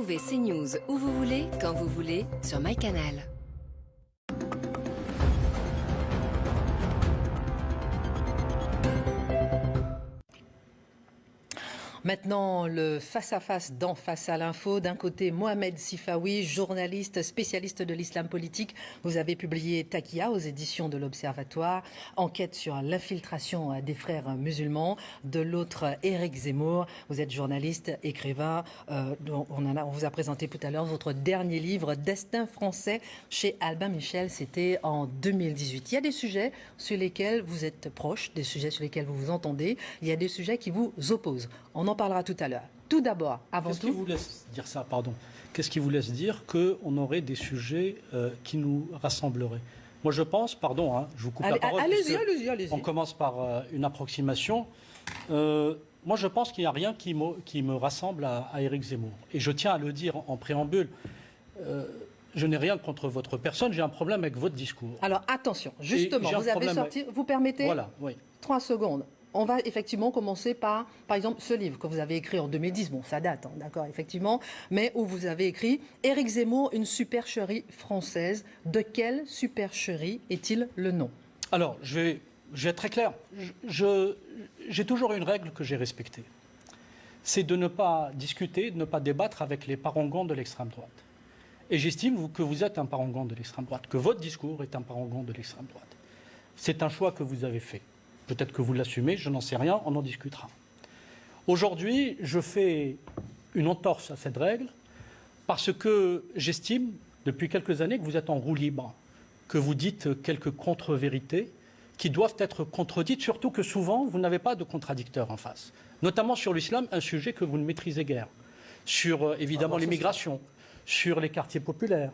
Retrouvez CNews où vous voulez, quand vous voulez, sur MyCanal. Maintenant, le face-à-face dans Face à l'info. D'un côté, Mohamed Sifawi, journaliste, spécialiste de l'islam politique. Vous avez publié Takia aux éditions de l'Observatoire, enquête sur l'infiltration des frères musulmans. De l'autre, Éric Zemmour. Vous êtes journaliste, écrivain. On vous a présenté tout à l'heure votre dernier livre, Destin français, chez Albin Michel. C'était en 2018. Il y a des sujets sur lesquels vous êtes proche, des sujets sur lesquels vous vous entendez. Il y a des sujets qui vous opposent. On en parlera tout à l'heure. Tout d'abord, avant tout... Qu'est-ce qui vous laisse dire ça, pardon? Qu'est-ce qui vous laisse dire qu'on aurait des sujets qui nous rassembleraient? Moi, je pense, pardon, je vous coupe la parole. Allez-y. On commence par une approximation. Moi, je pense qu'il n'y a rien qui me rassemble à Éric Zemmour. Et je tiens à le dire en préambule. Je n'ai rien contre votre personne, j'ai un problème avec votre discours. Alors, attention, justement, vous avez sorti... Vous permettez? Voilà, oui. 3 secondes. On va effectivement commencer par exemple, ce livre que vous avez écrit en 2010. Bon, ça date, d'accord, effectivement. Mais où vous avez écrit « Éric Zemmour, une supercherie française ». De quelle supercherie est-il le nom? Alors, je vais être très clair. J'ai toujours une règle que j'ai respectée. C'est de ne pas discuter, de ne pas débattre avec les parangons de l'extrême droite. Et j'estime que vous êtes un parangon de l'extrême droite, que votre discours est un parangon de l'extrême droite. C'est un choix que vous avez fait. Peut-être que vous l'assumez, je n'en sais rien, on en discutera. Aujourd'hui, je fais une entorse à cette règle parce que j'estime, depuis quelques années, que vous êtes en roue libre, que vous dites quelques contre-vérités qui doivent être contredites, surtout que souvent, vous n'avez pas de contradicteur en face. Notamment sur l'islam, un sujet que vous ne maîtrisez guère. Sur, évidemment, l'immigration, sur les quartiers populaires,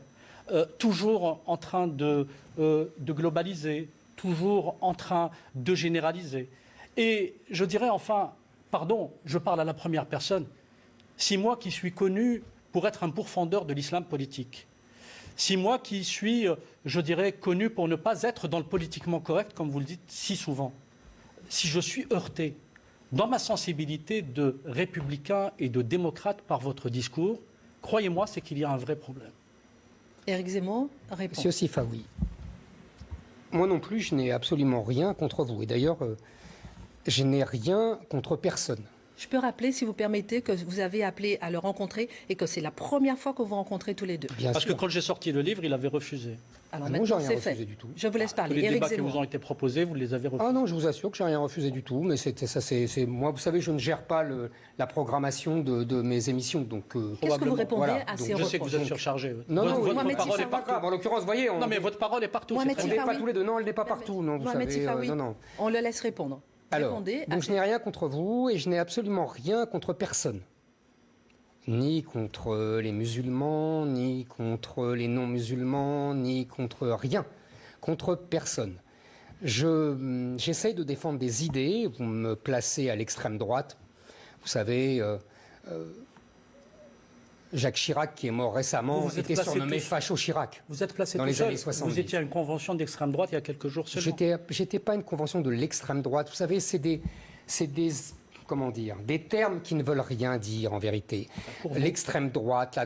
toujours en train de globaliser, toujours en train de généraliser. Et je dirais enfin, pardon, je parle à la première personne, si moi qui suis connu pour être un pourfendeur de l'islam politique, si moi qui suis, je dirais, connu pour ne pas être dans le politiquement correct, comme vous le dites si souvent, si je suis heurté dans ma sensibilité de républicain et de démocrate par votre discours, croyez-moi, c'est qu'il y a un vrai problème. Éric Zemmour, répond. Monsieur Sifawi. Moi non plus, je n'ai absolument rien contre vous. Et d'ailleurs, je n'ai rien contre personne. Je peux rappeler, si vous permettez, que vous avez appelé à le rencontrer et que c'est la première fois que vous rencontrez tous les deux. Parce que quand j'ai sorti le livre, il avait refusé. Alors non, j'ai rien c'est refusé fait. du tout. Je vous laisse parler. Tous les Éric débats Zemmour. qui vous ont été proposés, vous les avez refusés. Ah non, je vous assure que j'ai rien refusé du tout. Mais c'est moi, vous savez, je ne gère pas la programmation de mes émissions. Donc qu'est-ce que vous répondez à ces reproches? Je sais que vous êtes surchargé. Non, votre Mohamed parole est partout. En l'occurrence, vous voyez, non, mais votre parole est partout. Mohamed on n'est pas tous les deux. Non, elle n'est pas partout. Non, vous Mohamed savez. Sifawi, non. on le laisse répondre. Alors, donc je n'ai rien contre vous et je n'ai absolument rien contre personne. Ni contre les musulmans, ni contre les non-musulmans, ni contre rien. Contre personne. J'essaye de défendre des idées. Vous me placez à l'extrême droite. Vous savez, Jacques Chirac, qui est mort récemment, était surnommé Facho Chirac. Vous êtes placé dans les années 70. Vous étiez à une convention d'extrême droite il y a quelques jours seulement. J'étais pas à une convention de l'extrême droite. Vous savez, c'est des comment dire, des termes qui ne veulent rien dire en vérité. L'extrême droite,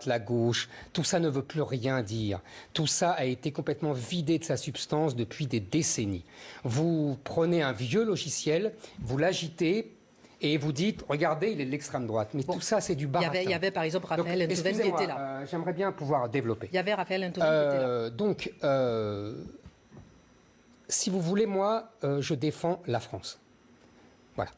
la gauche, tout ça ne veut plus rien dire. Tout ça a été complètement vidé de sa substance depuis des décennies. Vous prenez un vieux logiciel, vous l'agitez et vous dites, regardez, il est de l'extrême droite. Mais tout ça, c'est du baratin. Il y avait par exemple Raphaël Enthoven qui était là. J'aimerais bien pouvoir développer. Il y avait Raphaël Enthoven qui était là. Donc, si vous voulez, moi, je défends la France. Voilà.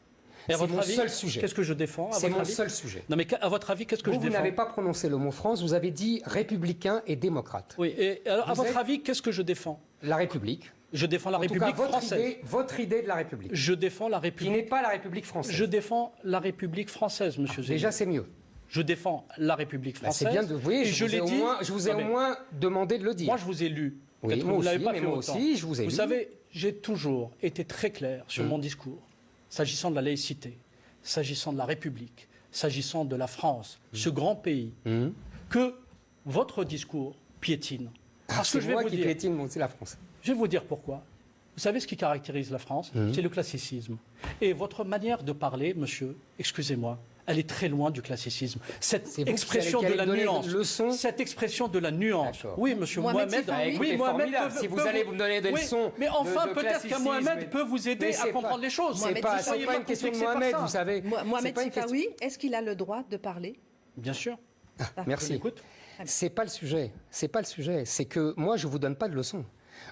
C'est mon seul sujet. Qu'est-ce que je défends? C'est mon seul sujet. Non, mais à votre avis, qu'est-ce que je défends? Vous n'avez pas prononcé le mot France, vous avez dit républicain et démocrate. Oui, et alors, à votre avis, qu'est-ce que je défends? La République. Je défends la République française. Votre idée de la République. Je défends la République. Qui n'est pas la République française. Je défends la République française, monsieur Zemmour. Déjà, c'est mieux. Je défends la République française. C'est bien de vous voyez, je vous ai au moins demandé de le dire. Moi, je vous ai lu. Oui, moi aussi, mais moi aussi, je vous ai lu. Vous savez, j'ai toujours été très clair sur mon discours, s'agissant de la laïcité, s'agissant de la République, s'agissant de la France, ce grand pays, que votre discours piétine. Parce que je vais vous dire, piétine, c'est la France. Je vais vous dire pourquoi. Vous savez ce qui caractérise la France? C'est le classicisme. Et votre manière de parler, monsieur, excusez-moi, elle est très loin du classicisme. Cette C'est vous expression qui de allez la donner nuance. leçon. Cette expression de la nuance. D'accord. Oui, monsieur Mohamed Mohamed. Sifawi. Écoutez, Oui, Mohamed formidable. peut- Si vous peut allez vous donner des oui, leçons mais enfin, de peut-être qu'un classicisme, Mohamed peut vous mais aider à c'est comprendre pas- les choses. C'est Mohamed pas, Sifawi, c'est pas une question de complexé par Mohamed, ça. vous savez. Mohamed C'est pas une question- Sifawi, est-ce qu'il a le droit de parler? Bien sûr. Ah, Je Merci. l'écoute. C'est pas le sujet. C'est pas le sujet. C'est que moi, je vous donne pas de leçons.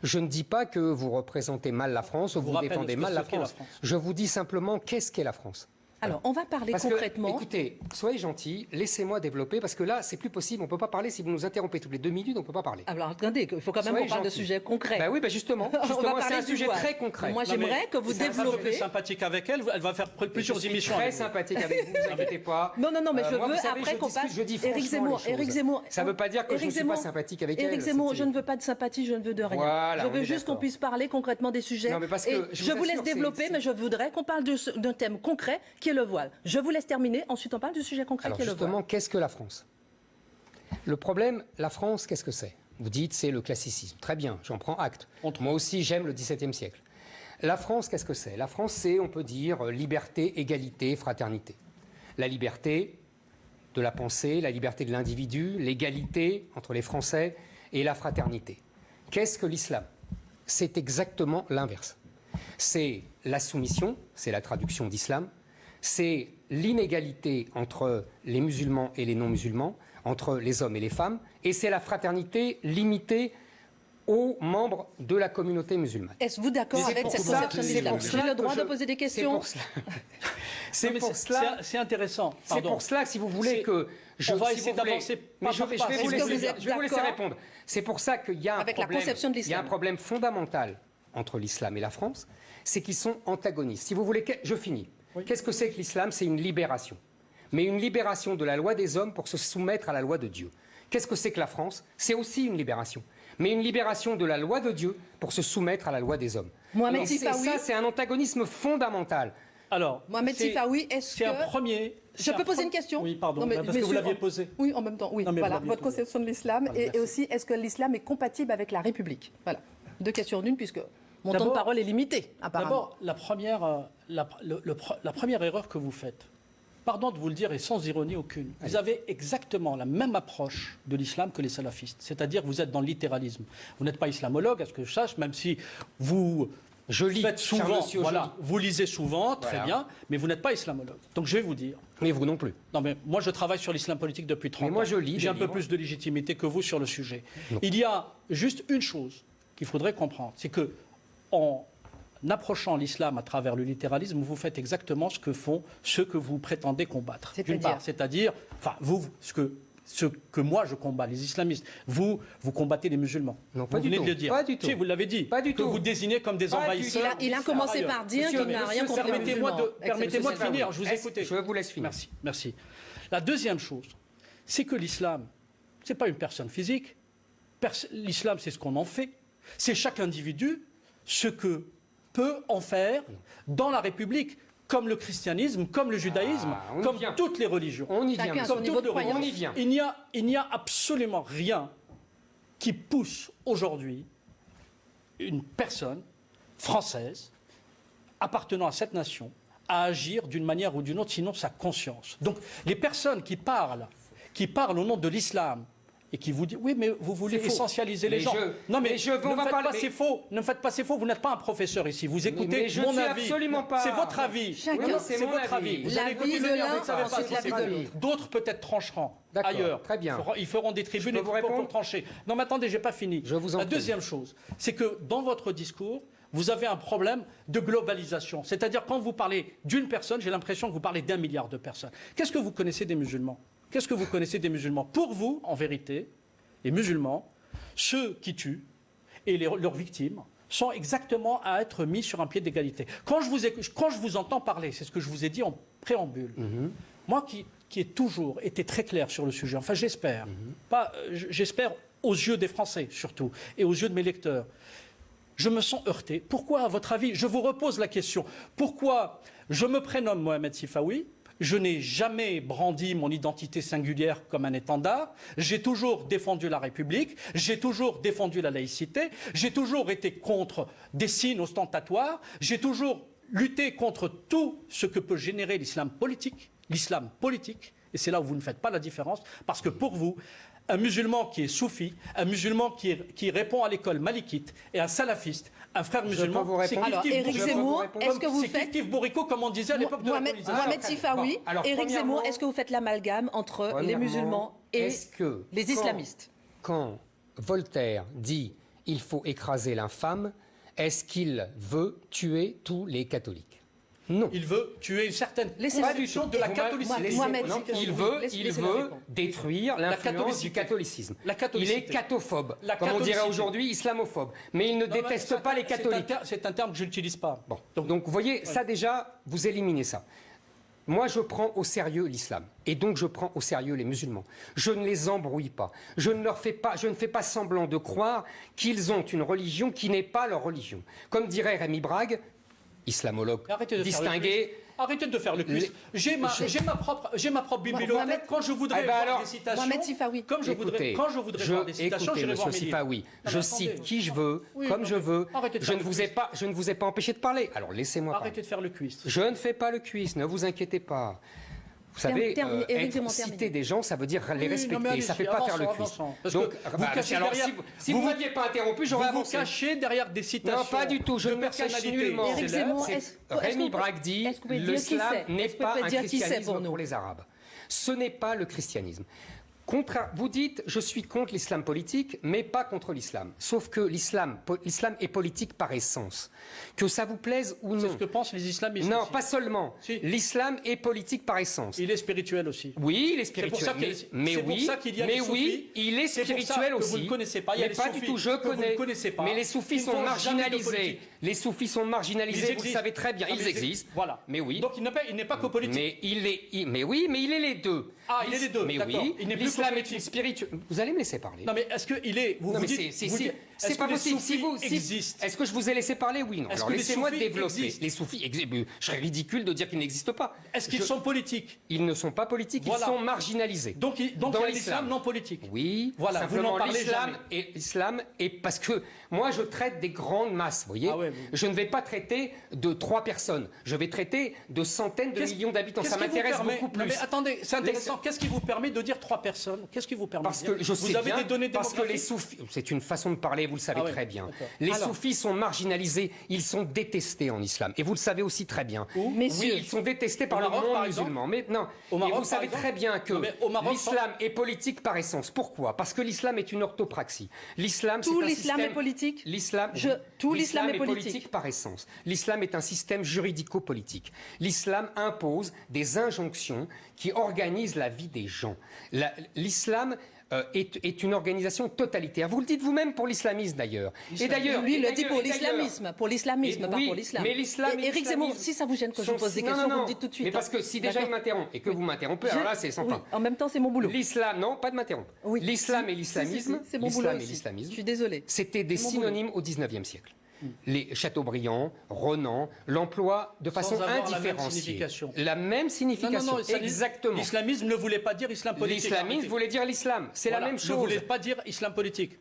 Je ne dis pas que vous représentez mal la France ou vous vous rappelle défendez ce mal la qu'est la France. France. Je vous dis simplement qu'est-ce qu'est la France. Alors, on va parler Parce que, concrètement. écoutez, soyez gentils, laissez-moi développer, parce que là, c'est plus possible. On ne peut pas parler. Si vous nous interrompez toutes les 2 minutes, on ne peut pas parler. Alors, attendez, il faut quand même Soyez qu'on parle de gentils. sujets concrets. Bah oui, bah justement, On va justement c'est parler un du sujet voile. très concret. Moi, Non, mais j'aimerais que vous c'est un peu plus développez. sympathique avec elle. Elle va faire plusieurs Je suis émissions. très avec vous. sympathique avec vous, ne vous inquiétez pas. Non, mais je moi, veux vous savez, après je qu'on discute, passe. je dis Éric franchement Zemmour, les choses. Ça ne veut pas dire que je ne Éric suis pas Zemmour, sympathique avec elle. Éric c'est- Zemmour, je ne veux pas de sympathie, je ne veux de rien. Voilà, je on veux est juste qu'on d'accord. puisse parler concrètement des sujets. Non, mais parce Et que, je je vous vous laisse assure, développer, c'est- mais je voudrais qu'on parle d'un thème concret qui est le voile. Je vous laisse terminer, ensuite on parle du sujet concret Alors qui est le voile. justement, qu'est-ce que la France? Le problème, la France, qu'est-ce que c'est? Vous dites c'est le classicisme. Très bien, j'en prends acte. Moi aussi, j'aime le XVIIe siècle. La France, qu'est-ce que c'est? La France, c'est, on peut dire, liberté, égalité, fraternité. La liberté de la pensée, la liberté de l'individu, l'égalité entre les Français et la fraternité. Qu'est-ce que l'islam? C'est exactement l'inverse. C'est la soumission, c'est la traduction d'islam, c'est l'inégalité entre les musulmans et les non-musulmans, entre les hommes et les femmes, et c'est la fraternité limitée aux membres de la communauté musulmane. Êtes-vous d'accord C'est avec pour cette ça- conception de c'est l'islam? pour J'ai cela le que droit je- de poser des C'est questions. pour cela. Non, C'est mais pour cela. c'est intéressant. C'est Pardon. pour cela que si vous voulez C'est- que on va si essayer vous voulez- d'avancer mais pas je par vais, pas. je vais Est-ce vous que laisser, vous êtes je vais vous laisser d'accord répondre. C'est pour ça qu'il y a un Avec la problème. conception de Il y a l'islam. un problème fondamental entre l'islam et la France, c'est qu'ils sont antagonistes. Si vous voulez, je finis. Qu'est-ce que c'est que l'islam? C'est une libération, mais une libération de la loi des hommes pour se soumettre à la loi de Dieu. Qu'est-ce que c'est que la France? C'est aussi une libération, mais une libération de la loi de Dieu pour se soumettre à la loi des hommes. Mohamed Donc, Sifawi. ça, c'est un antagonisme fondamental. Alors, Mohamed c'est- Sifawi, est-ce c'est un que... premier. Je c'est peux un poser pre- une question? Oui, pardon, Non, mais parce que vous messieurs, l'aviez posé. Oui, en même temps, oui. Non, mais Voilà, vous l'aviez votre posé. conception de l'islam Ah, et merci. aussi, est-ce que l'islam est compatible avec la République? Voilà. 2 questions d'une, puisque mon temps de D'abord- parole est limité, apparemment. D'abord, la première erreur que vous faites, pardon de vous le dire et sans ironie aucune, vous avez exactement la même approche de l'islam que les salafistes. C'est-à-dire que vous êtes dans le littéralisme. Vous n'êtes pas islamologue, à ce que je sache, même si vous Je lis, faites cher souvent, monsieur, je voilà, lis. vous lisez souvent, très Voilà. bien, mais vous n'êtes pas islamologue. Donc je vais vous dire, Mais vous non plus. non, mais moi, je travaille sur l'islam politique depuis 30 Mais moi, ans. je lis J'ai des un peu livres. plus de légitimité que vous sur le sujet. Il y a juste une chose qu'il faudrait comprendre, c'est que en approchant l'islam à travers le littéralisme, vous faites exactement ce que font ceux que vous prétendez combattre. D'une C'est-à-dire part, c'est-à-dire, enfin, ce que moi je combats, les islamistes, vous combattez les musulmans. Non, pas vous du venez tout. de le dire. Pas du tout. Si, vous l'avez dit. Pas du que tout. vous désignez comme des Pas du envahisseurs. Il a commencé ailleurs. par dire Monsieur, qu'il n'a mais rien monsieur, contre les Permettez-moi musulmans. de Monsieur finir, je vous ai Est-ce- écouté. Je vous laisse finir. Merci, merci. La deuxième chose, c'est que l'islam, ce n'est pas une personne physique. L'islam, c'est ce qu'on en fait. C'est chaque individu ce que peut en faire dans la République, comme le christianisme, comme le judaïsme, Ah, on y comme vient. toutes les religions. On y Chacun vient. à son Comme niveau toutes de les religions. On y vient. Il n'y a absolument rien qui pousse aujourd'hui une personne française appartenant à cette nation à agir d'une manière ou d'une autre, sinon sa conscience. Donc les personnes qui parlent au nom de l'islam et qui vous disent oui mais vous voulez C'est faux. essentialiser les Mais gens. je- Non mais je- on ne va faites parler- pas c'est faux. Ne me faites pas c'est faux. Vous n'êtes pas un professeur ici. Vous écoutez mais je mon suis avis. absolument pas. C'est votre avis. Chacun- Oui, C'est c'est mon votre avis. avis. Vous L'avis avez écouté de le mien, l'un, vous ne savez pas ensuite si c'est l'avis de vrai. l'autre. D'autres peut-être trancheront D'accord, ailleurs. très bien. Ils feront des tribunes Je peux vous pour répondre trancher. Non mais attendez, j'ai pas fini. Je vous en La prie. deuxième chose, c'est que dans votre discours, vous avez un problème de globalisation. C'est-à-dire quand vous parlez d'une personne, j'ai l'impression que vous parlez d'1 milliard de personnes. Qu'est-ce que vous connaissez des musulmans? Qu'est-ce que vous connaissez des musulmans? Pour vous, en vérité, les musulmans, ceux qui tuent et leurs victimes sont exactement à être mis sur un pied d'égalité. Quand je vous entends parler, c'est ce que je vous ai dit en préambule, moi qui ai toujours été très clair sur le sujet, enfin j'espère, j'espère aux yeux des Français surtout, et aux yeux de mes lecteurs, je me sens heurté. Pourquoi, à votre avis, je vous repose la question, pourquoi je me prénomme Mohamed Sifawi? Je n'ai jamais brandi mon identité singulière comme un étendard. J'ai toujours défendu la République, j'ai toujours défendu la laïcité, j'ai toujours été contre des signes ostentatoires, j'ai toujours lutté contre tout ce que peut générer l'islam politique. l'islam politique, et c'est là où vous ne faites pas la différence, parce que pour vous, un musulman qui est soufi, un musulman qui répond à l'école malikite, et un salafiste, un frère musulman, c'est Éric Zemmour, est-ce que vous faites... Kif Bourrico, comme on disait à l'époque de la colonisation. Mohamed Sifawi, Éric Zemmour, est-ce que vous faites l'amalgame entre les musulmans et les islamistes? Quand Voltaire dit « il faut écraser l'infâme », est-ce qu'il veut tuer tous les catholiques? Non. Il veut tuer une certaine constitution de la catholicité. Il veut détruire l'influence du catholicisme. Il est cathophobe, comme on dirait aujourd'hui islamophobe. Mais il ne déteste pas les catholiques. C'est un terme que je n'utilise pas. Bon. Donc vous voyez, ça déjà, vous éliminez ça. Moi, je prends au sérieux l'islam. Et donc, je prends au sérieux les musulmans. Je ne les embrouille pas. Je ne fais pas semblant de croire qu'ils ont une religion qui n'est pas leur religion. Comme dirait Rémi Brague, islamologue distingué. Arrêtez de faire le quiz. J'ai ma propre bibliothèque. Quand je voudrais voir des citations, quand je voudrais voir des citations, je vais voir mes livres. Je cite qui je veux, comme je veux. Je ne vous ai pas empêché de parler. Alors laissez-moi parler. Arrêtez de faire le quiz. Je ne fais pas le quiz, ne vous inquiétez pas. Vous savez, citer des gens, ça veut dire les respecter. Ça ne fait pas faire le quiz. Donc, si vous ne m'aviez pas interrompu, j'aurais avancé. Vous cachez derrière des citations. Non, pas du tout. Je ne me cache nullement. Rémi Brague dit l'islam n'est pas un christianisme pour les Arabes. Ce n'est pas le christianisme. Vous dites, je suis contre l'islam politique, mais pas contre l'islam. Sauf que l'islam est politique par essence. Que ça vous plaise ou non. C'est ce que pensent les islamistes. Non, aussi. pas seulement. Si. L'islam est politique par essence. Il est spirituel aussi. Oui, il est spirituel. Mais oui, il est spirituel aussi. Vous ne connaissez pas. Mais pas du tout, je connais. Mais les soufis sont marginalisés. Les soufis sont marginalisés, vous le savez très bien. Ils existent. Voilà. Mais oui. Donc il n'est pas que politique. Mais il est les deux. Ah, il est les deux. Mais oui. L'islam est spirituel. Vous allez me laisser parler. Non, mais est-ce qu'il est. C'est pas possible. Est-ce que je vous ai laissé parler? Oui, non. Alors laissez-moi développer. Les soufis existent. Je serais ridicule de dire qu'ils n'existent pas. Est-ce qu'ils sont politiques? Ils ne sont pas politiques, ils sont marginalisés. Donc il y a l'islam non politique. Oui, voilà, simplement vous n'en parlez jamais. L'islam est parce que moi je traite des grandes masses, vous voyez. Je ne vais pas traiter de 3 personnes, je vais traiter de centaines de millions d'habitants. Ça m'intéresse beaucoup plus. Non, mais attendez, c'est intéressant. Qu'est-ce qui vous permet de dire 3 personnes? Qu'est-ce qui vous permet? Parce que je sais bien, parce que les soufis, c'est une façon de parler, vous le savez très bien. Les soufis sont marginalisés, ils sont détestés en islam. Et vous le savez aussi très bien. Oui, ils sont détestés par le monde musulman. Mais non, et vous savez très bien que l'islam est politique par essence. Pourquoi? Parce que l'islam est une orthopraxie. L'islam, tout l'islam est politique. Tout l'islam est politique par essence. L'islam est un système juridico-politique. L'islam impose des injonctions qui organisent la vie des gens. L'islam est une organisation totalitaire. Vous le dites vous-même pour l'islamisme d'ailleurs. Et d'ailleurs, lui, il le dit pour l'islamisme, pas pour l'islam. Mais l'islam. Éric Zemmour, si ça vous gêne que je vous pose des questions, vous me dites tout de suite. Mais parce que si déjà il m'interrompt et que vous m'interrompez, alors là c'est sans fin. En même temps, c'est mon boulot. L'islam, non, pas de m'interrompre. L'islam et l'islamisme, c'est mon boulot. Je suis désolée. C'était des synonymes au XIXe siècle. Les Chateaubriand, Renan, l'emploi de façon indifférenciée. La même signification. Exactement. L'islamisme ne voulait pas dire islam politique. L'islamisme voulait dire l'islam. C'est la même chose. Ne voulait pas dire islam politique.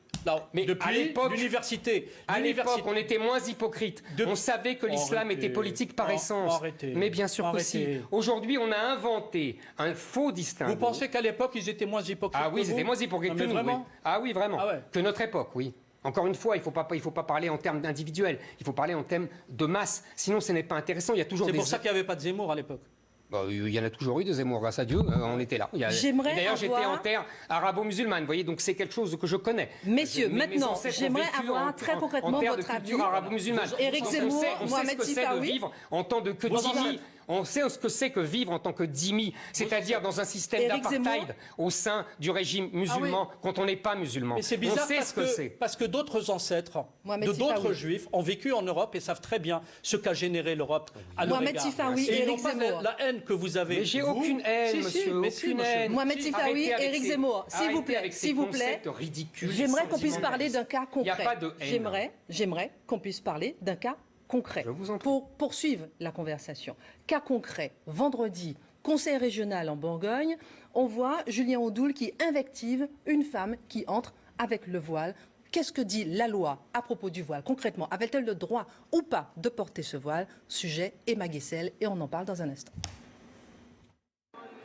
Mais depuis l'université. À l'époque, on était moins hypocrite. On savait que l'islam était politique par essence. Mais bien sûr que si. Aujourd'hui, on a inventé un faux distinguo. Vous pensez qu'à l'époque, ils étaient moins hypocrites? Ah oui, ils étaient moins hypocrites que nous. Vraiment? Ah oui, vraiment. Que notre époque, oui. Encore une fois, il ne faut pas parler en termes d'individuel, il faut parler en termes de masse. Sinon, ce n'est pas intéressant. Il y a toujours C'est pour ça qu'il n'y avait pas de Zemmour à l'époque. Il y en a toujours eu de Zemmour, grâce à Dieu, on était là. D'ailleurs, j'étais en terre arabo-musulmane, vous voyez, donc c'est quelque chose que je connais. Messieurs, maintenant, j'aimerais avoir très concrètement votre avis. Éric Zemmour, Mohamed Sifawi. En tant que dhimmi, on sait ce que c'est que vivre en tant que dhimmi, c'est-à-dire dans un système d'apartheid au sein du régime musulman quand on n'est pas musulman. Mais c'est bizarre parce que d'autres ancêtres de d'autres juifs ont vécu en Europe et savent très bien ce qu'a généré l'Europe à leur égard. Et ils n'ont pas la haine que vous avez. Mais j'ai aucune haine, monsieur, aucune haine. Mohamed Sifawi, Éric Zemmour, s'il vous plaît, j'aimerais qu'on puisse parler d'un cas concret. Il n'y a pas de haine. J'aimerais qu'on puisse parler d'un cas concret pour poursuivre la conversation. Cas concret, vendredi, conseil régional en Bourgogne, on voit Julien Audoul qui invective une femme qui entre avec le voile. Qu'est-ce que dit la loi à propos du voile? Concrètement, avait-elle le droit ou pas de porter ce voile? Sujet Emma Guessel, et on en parle dans un instant.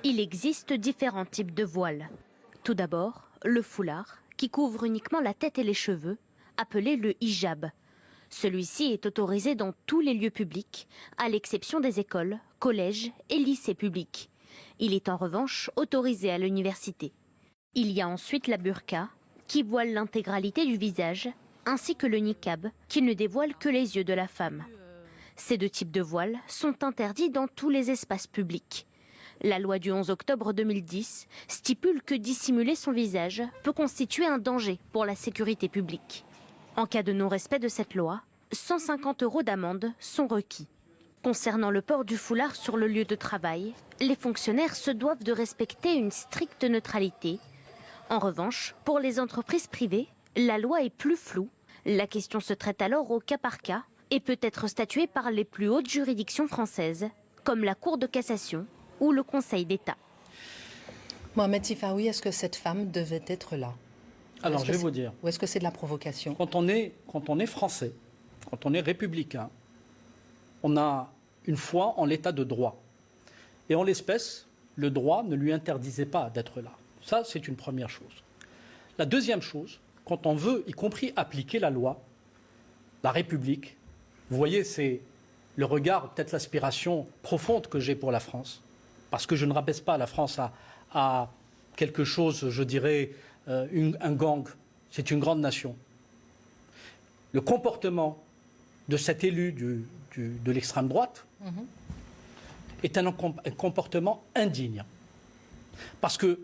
Il existe différents types de voiles. Tout d'abord, le foulard, qui couvre uniquement la tête et les cheveux, appelé le hijab. Celui-ci est autorisé dans tous les lieux publics, à l'exception des écoles, collèges et lycées publics. Il est en revanche autorisé à l'université. Il y a ensuite la burqa, qui voile l'intégralité du visage, ainsi que le niqab, qui ne dévoile que les yeux de la femme. Ces deux types de voiles sont interdits dans tous les espaces publics. La loi du 11 octobre 2010 stipule que dissimuler son visage peut constituer un danger pour la sécurité publique. En cas de non-respect de cette loi, 150 € d'amende sont requis. Concernant le port du foulard sur le lieu de travail, les fonctionnaires se doivent de respecter une stricte neutralité. En revanche, pour les entreprises privées, la loi est plus floue. La question se traite alors au cas par cas et peut être statuée par les plus hautes juridictions françaises, comme la Cour de cassation ou le Conseil d'État. Mohamed Sifawi, est-ce que cette femme devait être là? Alors, je vais vous dire. Ou est-ce que c'est de la provocation? Quand on est français, quand on est républicain, on a une foi en l'état de droit. Et en l'espèce, le droit ne lui interdisait pas d'être là. Ça, c'est une première chose. La deuxième chose, quand on veut, y compris appliquer la loi, la République, vous voyez, c'est le regard, peut-être l'aspiration profonde que j'ai pour la France. Parce que je ne rabaisse pas la France à quelque chose, je dirais, un gang. C'est une grande nation. Le comportement de cet élu de l'extrême droite est un comportement indigne. Parce que,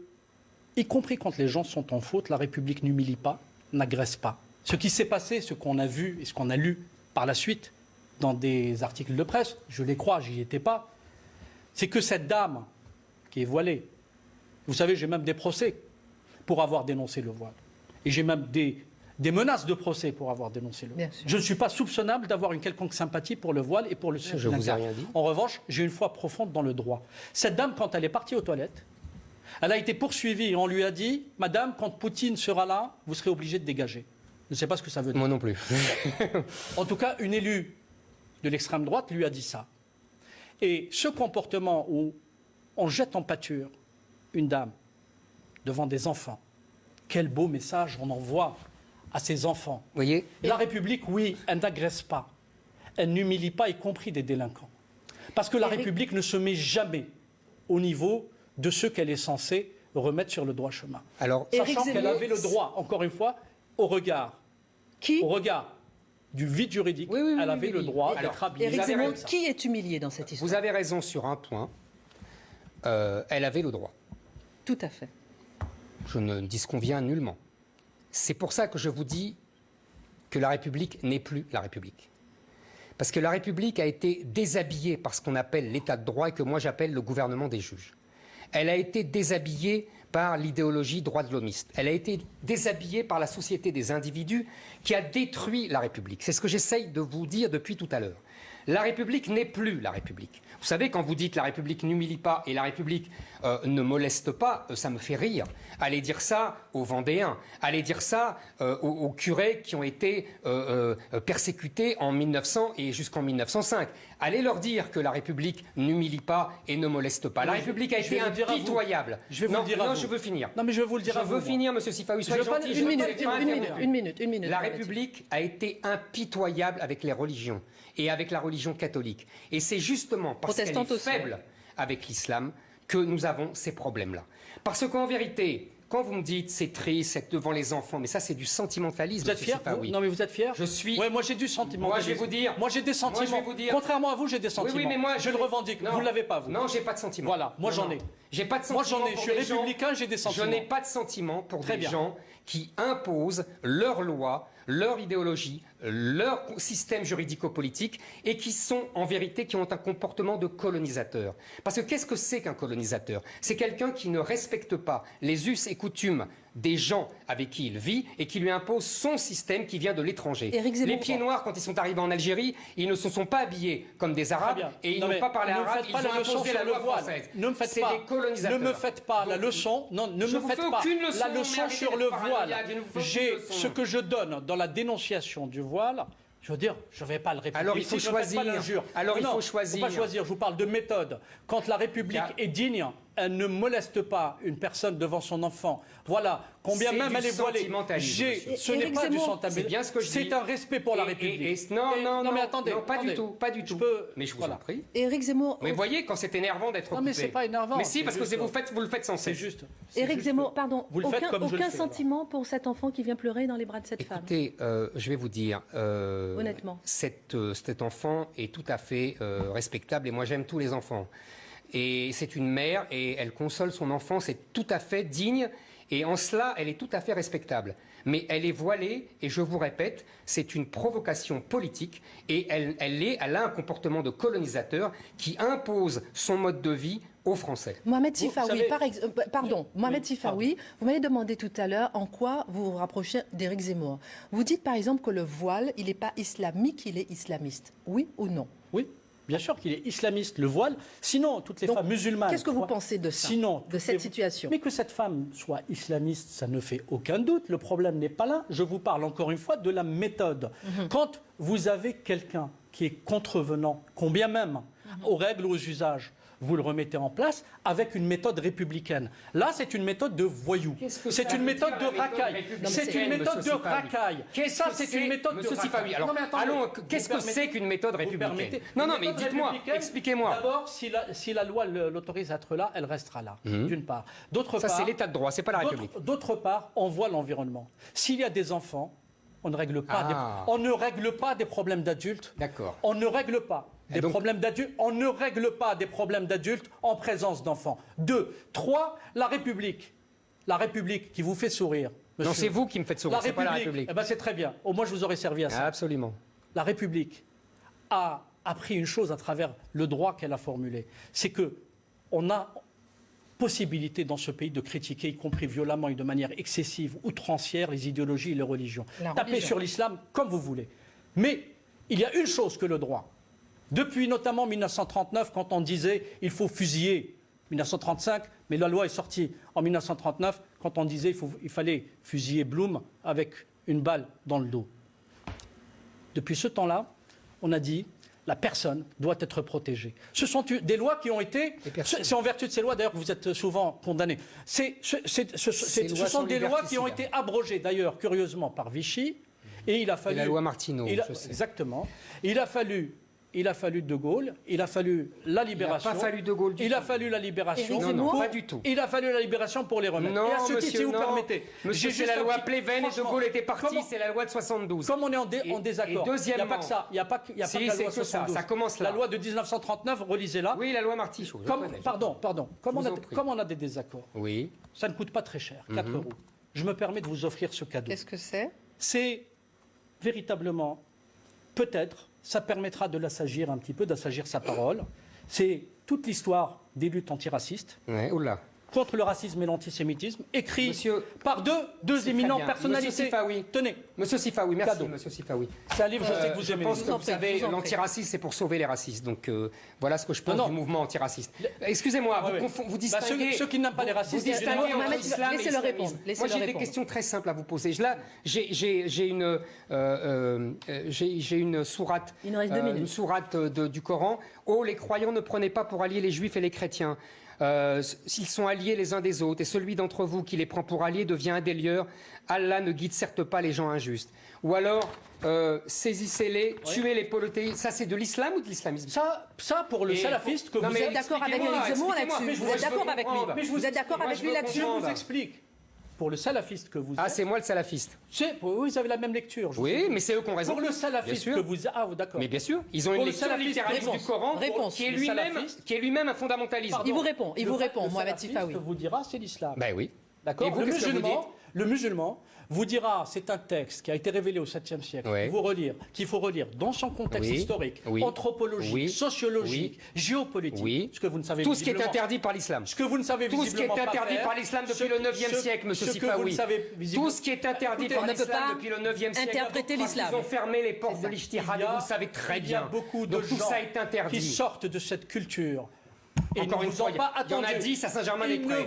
y compris quand les gens sont en faute, la République n'humilie pas, n'agresse pas. Ce qui s'est passé, ce qu'on a vu et ce qu'on a lu par la suite dans des articles de presse, je les crois, j'y étais pas, c'est que cette dame qui est voilée, vous savez, j'ai même des procès pour avoir dénoncé le voile. Et j'ai même des menaces de procès pour avoir dénoncé le voile. Je ne suis pas soupçonnable d'avoir une quelconque sympathie pour le voile et pour le Je vous ai rien dit. En revanche, j'ai une foi profonde dans le droit. Cette dame, quand elle est partie aux toilettes, elle a été poursuivie et on lui a dit « Madame, quand Poutine sera là, vous serez obligée de dégager ». Je ne sais pas ce que ça veut dire. Moi non plus. En tout cas, une élue de l'extrême droite lui a dit ça. Et ce comportement où on jette en pâture une dame devant des enfants, quel beau message on envoie à ces enfants. Vous voyez, la République, oui, elle n'agresse pas. Elle n'humilie pas, y compris des délinquants. Parce que la République ne se met jamais au niveau de ceux qu'elle est censée remettre sur le droit chemin. Alors, sachant qu'elle avait le droit, encore une fois, au regard du vide juridique, elle avait le droit d'être habillée. Éric Zemmour, qui est humilié dans cette histoire? Vous avez raison sur un point. Elle avait le droit. Tout à fait. Je ne disconviens nullement. C'est pour ça que je vous dis que la République n'est plus la République. Parce que la République a été déshabillée par ce qu'on appelle l'état de droit et que moi j'appelle le gouvernement des juges. Elle a été déshabillée par l'idéologie droit de l'homiste. Elle a été déshabillée par la société des individus qui a détruit la République. C'est ce que j'essaye de vous dire depuis tout à l'heure. La République n'est plus la République. Vous savez, quand vous dites la République n'humilie pas et la République ne moleste pas, ça me fait rire. Allez dire ça aux Vendéens, allez dire ça aux curés qui ont été persécutés en 1900 et jusqu'en 1905. Allez leur dire que la République n'humilie pas et ne moleste pas. La République a été impitoyable. Je vais vous le dire à vous. Je veux finir. Non, mais je vais vous le dire à vous. Je veux finir, monsieur Sifawi. Soyez gentil. Une minute. La République a été impitoyable avec les religions et avec la religion catholique. Et c'est justement parce qu'elle est faible avec l'islam que nous avons ces problèmes-là. Parce qu'en vérité, quand vous me dites c'est triste, c'est devant les enfants, mais ça c'est du sentimentalisme. Vous êtes fier? Non mais vous êtes fier? Je suis. Ouais, moi j'ai du sentiment. Moi je vais vous dire. Moi j'ai des sentiments. Moi, je vais vous dire. Contrairement à vous, j'ai des sentiments. Oui, mais moi je le revendique. Vous ne l'avez pas vous. Non, j'ai pas de sentiments. Voilà, moi j'en ai. J'ai pas de sentiments. Moi j'en ai. Je suis républicain, j'ai des sentiments. Je n'ai pas de sentiments pour des gens qui imposent leurs lois, leur idéologie, leur système juridico-politique et qui sont en vérité, qui ont un comportement de colonisateur. Parce que qu'est-ce que c'est qu'un colonisateur? C'est quelqu'un qui ne respecte pas les us et coutumes des gens avec qui il vit et qui lui impose son système qui vient de l'étranger. Les pieds noirs, quand ils sont arrivés en Algérie, ils ne se sont pas habillés comme des Arabes et ils n'ont pas parlé arabe, ils ont imposé la loi française. Ne me faites pas, ne me faites pas la leçon, non, ne me faites pas la leçon sur le voile. J'ai ce que je donne dans la dénonciation du voile. Je veux dire, je ne vais pas le répéter. Alors il faut choisir. Alors il faut choisir. Il ne faut pas choisir. Je vous parle de méthode. Quand la République est digne, elle ne moleste pas une personne devant son enfant. Voilà, combien même elle est voilée. Ce n'est pas du sentimentalisme. C'est bien ce que je dis. C'est un respect pour la République. Non, mais attendez, non, pas du tout. Mais je vous en prie. Éric Zemmour. Mais voyez, quand c'est énervant d'être coupé. Non, mais c'est pas énervant. Mais si, parce que vous le faites sans cesse. C'est juste. Éric Zemmour, pardon. Vous le faites comme je le aucun fais, sentiment pour cet enfant qui vient pleurer dans les bras de cette femme. Écoutez, je vais vous dire. Honnêtement. Cet enfant est tout à fait respectable et moi j'aime tous les enfants. Et c'est une mère et elle console son enfant, c'est tout à fait digne et en cela elle est tout à fait respectable. Mais elle est voilée et je vous répète, c'est une provocation politique et elle a un comportement de colonisateur qui impose son mode de vie aux Français. Mohamed Sifawi, savez... Mohamed Sifawi, vous m'avez demandé tout à l'heure en quoi vous vous rapprochez d'Éric Zemmour. Vous dites par exemple que le voile, il n'est pas islamique, il est islamiste. Oui ou non? Oui. Bien sûr qu'il est islamiste, le voile. Sinon, toutes les femmes musulmanes... Qu'est-ce que vous pensez de ça, de cette situation? Mais que cette femme soit islamiste, ça ne fait aucun doute. Le problème n'est pas là. Je vous parle encore une fois de la méthode. Quand vous avez quelqu'un qui est contrevenant, combien même aux règles, aux usages, vous le remettez en place avec une méthode républicaine. Là, c'est une méthode de voyou. C'est une méthode de racaille. C'est une méthode de racaille. Ça, c'est une méthode de racaille. Alors, allons, qu'est-ce que c'est qu'une méthode républicaine? Non, mais dites-moi, expliquez-moi. D'abord, si la loi l'autorise à être là, elle restera là, d'une part. D'autre part, ça, c'est l'état de droit, c'est pas la République. D'autre part, on voit l'environnement. S'il y a des enfants, on ne règle pas des problèmes d'adultes. D'accord. On ne règle pas problèmes d'adultes. On ne règle pas des problèmes d'adultes en présence d'enfants. 2. 3. La République. La République qui vous fait sourire. Monsieur. Non, c'est vous qui me faites sourire, c'est pas la République. Eh ben, c'est très bien. Au moins, je vous aurais servi à ça. Absolument. La République a appris une chose à travers le droit qu'elle a formulé. C'est qu'on a possibilité dans ce pays de critiquer, y compris violemment et de manière excessive, outrancière, les idéologies et les religions. Tapez sur l'islam comme vous voulez. Mais il y a une chose que le droit... Depuis notamment 1939, quand on disait il faut fusiller, 1935, mais la loi est sortie en 1939, quand on disait il fallait fusiller Blum avec une balle dans le dos. Depuis ce temps-là, on a dit la personne doit être protégée. Ce sont des lois qui ont été... C'est en vertu de ces lois, d'ailleurs, que vous êtes souvent condamnés. Ce sont des lois qui ont été abrogées, d'ailleurs, curieusement, par Vichy. Et il a fallu... Et la loi Martineau, je sais. Exactement. Il a fallu De Gaulle, il a fallu la libération. Il n'a pas fallu De Gaulle du tout. Il a fallu la libération. Non, pas du tout. Il a fallu la libération pour les remettre. Non, et à ce titre, si vous non. permettez. Monsieur, c'est la loi Pleven et De Gaulle était parti, c'est la loi de 72. Comme on est en désaccord. Et deuxièmement, il n'y a pas que ça. Il n'y a pas que la loi 72. Ça commence là. La loi de 1939, relisez-la. Oui, la loi Martichaud. Pardon. Comme on a des désaccords, oui. Ça ne coûte pas très cher, 4 euros. Je me permets de vous offrir ce cadeau. Qu'est-ce que c'est? C'est véritablement, peut-être, ça permettra de l'assagir un petit peu, d'assagir sa parole. C'est toute l'histoire des luttes antiracistes contre le racisme et l'antisémitisme, écrit par deux éminents personnalités. Monsieur Sifawi. Tenez. Monsieur Sifawi, merci. Cadeau. Monsieur Sifawi. C'est un livre, je sais que vous aimez. Je pense que vous savez, l'antiracisme, c'est pour sauver les racistes. Donc voilà ce que je pense du mouvement antiraciste. Excusez-moi, vous distinguez... Ceux qui n'aiment pas les racistes... Vous distinguez entre islam et islamisme. Moi, j'ai des répondre. questions très simples à vous poser. Là, j'ai une sourate, une sourate du Coran. « Oh, les croyants, ne prenez pas pour alliés les juifs et les chrétiens. S'ils sont alliés les uns des autres, et celui d'entre vous qui les prend pour alliés devient un des leurs, Allah ne guide certes pas les gens injustes. » Ou alors, saisissez-les, tuez les polythéistes. Ça, c'est de l'islam ou de l'islamisme? Ça, pour le salafiste que vous êtes d'accord avec Éric Zemmour là-dessus. Vous êtes d'accord avec lui. Vous êtes d'accord avec lui là-dessus. Je vous explique. Pour le salafiste que vous êtes... Ah, c'est moi le salafiste. Vous avez la même lecture. Oui, mais c'est eux qui ont raison. Pour le salafiste que vous... Ah, d'accord. Mais bien sûr, ils ont une lecture littéraliste du Coran qui est lui-même un fondamentalisme. Il vous répond, Mohamed Sifawi. Ce que vous dira, c'est l'islam. Ben oui. D'accord. Le musulman vous dira, c'est un texte qui a été révélé au 7e siècle, qu'il faut relire dans son contexte historique, anthropologique, sociologique, géopolitique, ce que vous ne savez tout ce qui est interdit par l'islam. Ce que vous ne savez tout ce qui est interdit par l'islam depuis le 9e siècle, monsieur Sifawi. Tout ce qui est interdit par l'islam depuis le 9e siècle. Interpréter l'islam. Ils ont fermé les portes de l'ijtihad, vous le savez très bien. Il y a beaucoup de gens qui sortent de cette culture. Encore une fois, il y en a 10 à Saint-Germain-des-Prés.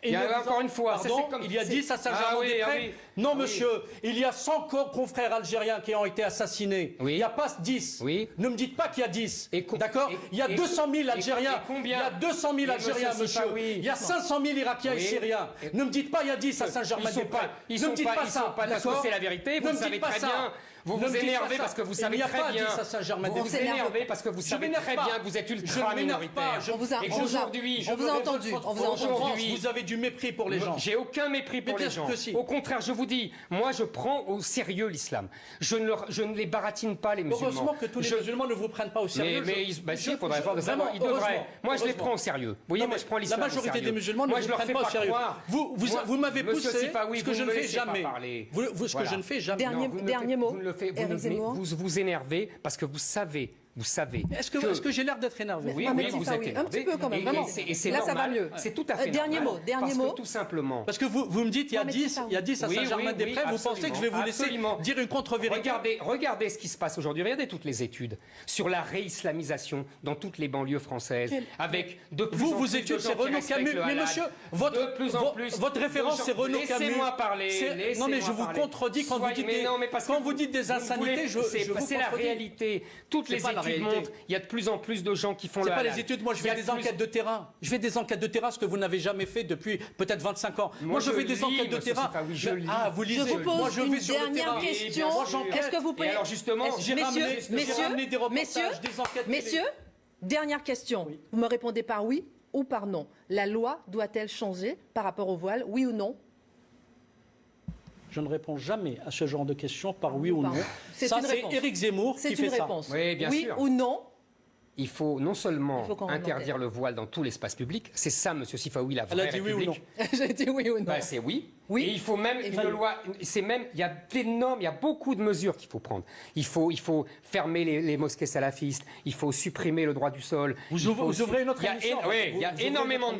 Il y a encore une fois, il y a 10 à Saint-Germain-des-Prés. Non, monsieur, il y a 100 confrères algériens qui ont été assassinés. Oui. Il n'y a pas 10. Oui. Ne me dites pas qu'il y a 10. Et D'accord. Il y a 200 000 Algériens. combien Il y a 200 000 Algériens, monsieur. Il y a 500 000 Irakiens et Syriens. Ne me dites pas il y a 10 à Saint-Germain-des-Prés. Ils ne me dites pas ils ça. sont pas parce que c'est la vérité, vous Ne le me savez dites pas très ça. bien. Vous Ne me vous dites pas énervez ça. parce que vous Il savez n'y a très pas bien. 10 à Saint-Germain-des-Prés. Vous vous énervez parce que vous savez très bien que vous êtes ultra minoritaire. On vous a entendu. Aujourd'hui, vous avez du mépris pour les gens. J'ai aucun mépris pour les gens. Au contraire, je vous dis, moi je prends au sérieux l'islam. Je ne les baratine pas, les musulmans. Heureusement que tous les musulmans ne vous prennent pas au sérieux. Mais si, il faudrait voir de savoir. Ils devraient. Moi je les prends au sérieux. Vous voyez, moi je prends l'islam. La majorité des musulmans ne moi, vous je leur prennent fais pas au sérieux. croire. Vous m'avez poussé ce que je ne fais jamais. Ce que Voilà. je ne fais jamais. Dernier mot. Vous vous énervez parce que vous savez. Est-ce que j'ai l'air d'être énervé? Oui, Mohamed vous Sifawi, êtes énervé. un petit peu quand même, vraiment. Et c'est Là, ça normal. va mieux. C'est tout à fait Dernier normal. mot, dernier parce mot. que tout simplement. Parce que vous me dites il y a Mohamed 10 Sifawi. à Saint-Germain-des-Prés, vous pensez que je vais vous laisser dire une contre-vérité? Regardez ce qui se passe aujourd'hui. Regardez toutes les études sur la réislamisation dans toutes les banlieues françaises. Avec de plus en plus Vos études, c'est Renaud Camus. Mais monsieur, votre référence, c'est Renaud Camus. Laissez-moi parler. Non, mais je vous contredis quand vous dites des insanités. C'est la réalité. Toutes les études montrent. Il y a de plus en plus de gens qui font le halal. C'est pas les études, moi je fais des enquêtes de terrain. Je fais des enquêtes de terrain, ce que vous n'avez jamais fait depuis peut-être 25 ans. Moi je fais des enquêtes de terrain. Ah, vous lisez. Je vous pose moi, je vais une sur le dernière terrain. question. Est-ce que vous pouvez... alors justement, j'ai ramené des reportages, des enquêtes. Messieurs, dernière question. Vous me répondez par oui ou par non. La loi doit-elle changer par rapport au voile, oui ou non? Je ne réponds jamais à ce genre de questions par oui ou non. C'est Ça, une c'est réponse. Éric Zemmour qui C'est fait une ça. réponse. Oui, bien oui sûr. ou non? Il faut non seulement qu'on interdire le voile dans tout l'espace public, c'est ça, monsieur Sifawi, la Elle a vraie dit oui ou République. non. J'ai dit oui ou non. Bah, c'est oui. Oui. Et il faut même une loi. Il y a d'énormes, il y a beaucoup de mesures qu'il faut prendre. Il faut fermer les mosquées salafistes. Il faut supprimer le droit du sol. Vous ouvrez une autre émission. Oui, il y a énormément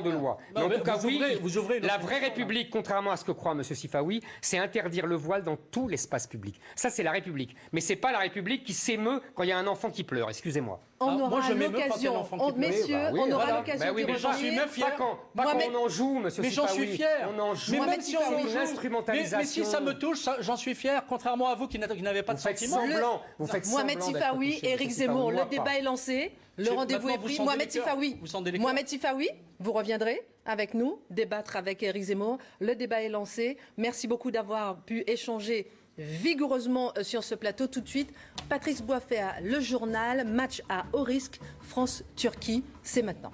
de lois. Mais en tout cas, oui, la vraie émission, République, contrairement à ce que croit monsieur Sifawi, c'est interdire le voile dans tout l'espace public. Ça, c'est la République. Mais c'est pas la République qui s'émeut quand il y a un enfant qui pleure. Excusez-moi. On moi, aura je m'émeus quand il y a l'occasion, l'enfant qui pleure. messieurs, Oui, on aura voilà. l'occasion oui, de mais j'en suis revenir. même fier. Pas quand on en joue, monsieur Mais j'en Sifawi. suis fier. On en joue. Mais Mohamed même si on Sifawi. en une joue. instrumentalisation. Mais si ça me touche, j'en suis fier, contrairement à vous qui n'avez pas de Vous faites sentiments. semblant. Vous faites Mohamed semblant d'être Sifawi, touché, Éric monsieur Zemmour, Sifawi, le moi, pas. débat est lancé, le rendez-vous est Maintenant, pris. vous Mohamed sondez les cœurs. Sifawi, Vous sondez les cœurs. Mohamed Sifawi, vous reviendrez avec nous, débattre avec Éric Zemmour. Le débat est lancé. Merci beaucoup d'avoir pu échanger vigoureusement sur ce plateau. Tout de suite, Patrice Boisfert, le journal, match à haut risque, France-Turquie, c'est maintenant.